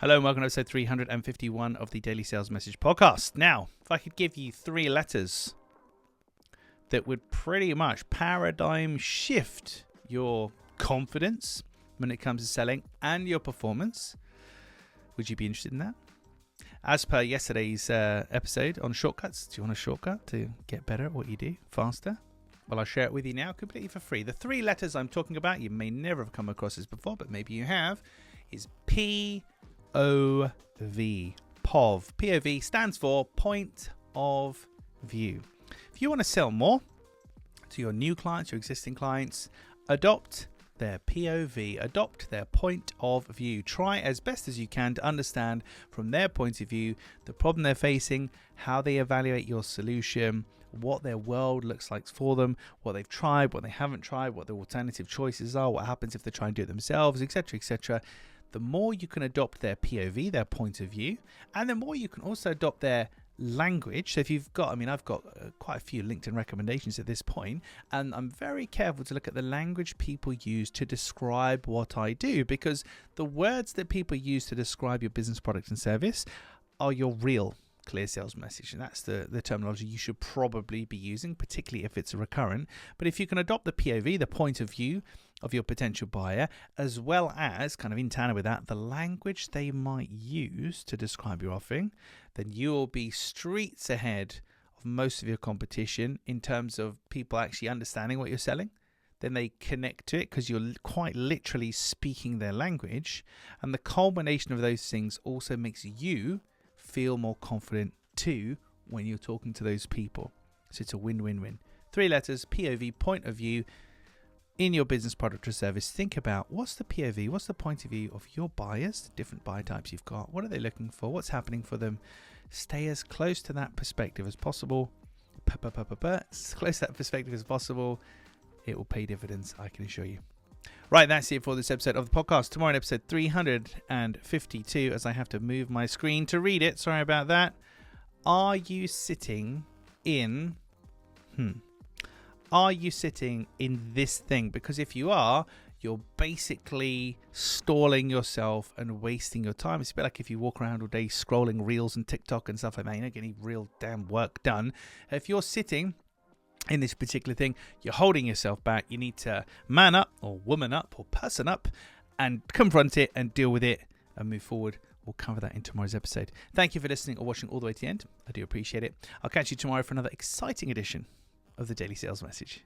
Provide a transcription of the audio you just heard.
Hello and welcome to episode 351 of the Daily Sales Message podcast. Now, if I could give you three letters that would pretty much paradigm shift your confidence when it comes to selling and your performance, would you be interested in that? As per yesterday's episode on shortcuts, do you want a shortcut to get better at what you do faster? Well, I'll share it with you now completely for free. The three letters I'm talking about, you may never have come across this before, but maybe you have, is P-O-V, POV. P-O-V stands for point of view. If you want to sell more to your new clients, your existing clients, adopt their POV, adopt their point of view. Try as best as you can to understand from their point of view the problem they're facing, how they evaluate your solution, what their world looks like for them, what they've tried, what they haven't tried, what their alternative choices are, what happens if they try and do it themselves, etc., etc. The more you can adopt their POV, their point of view, and the more you can also adopt their language. So if you've got, I've got quite a few LinkedIn recommendations at this point, and I'm very careful to look at the language people use to describe what I do, because the words that people use to describe your business, product and service are your real clear sales message, and that's the terminology you should probably be using, particularly if it's a recurrent. But if you can adopt the POV, the point of view of your potential buyer, as well as kind of in tandem with that, the language they might use to describe your offering, then you'll be streets ahead of most of your competition in terms of people actually understanding what you're selling. Then they connect to it because you're quite literally speaking their language, and the culmination of those things also makes you feel more confident too when you're talking to those people. So it's a win-win-win. Three letters, POV, point of view. In your business, product or service, think about what's the POV, what's the point of view of your buyers, the different buyer types you've got. What are they looking for? What's happening for them? Stay as close to that perspective as possible. As close to that perspective as possible. It will pay dividends, I can assure you. Right, that's it for this episode of the podcast. Tomorrow in episode 352, as I have to move my screen to read it. Sorry about that. Are you sitting in... Are you sitting in this thing? Because if you are, you're basically stalling yourself and wasting your time. It's a bit like if you walk around all day scrolling reels and TikTok and stuff like that. You're not getting real damn work done. If you're sitting in this particular thing, you're holding yourself back. You need to man up or woman up or person up and confront it and deal with it and move forward. We'll cover that in tomorrow's episode. Thank you for listening or watching all the way to the end. I do appreciate it. I'll catch you tomorrow for another exciting edition of the Daily Sales Message.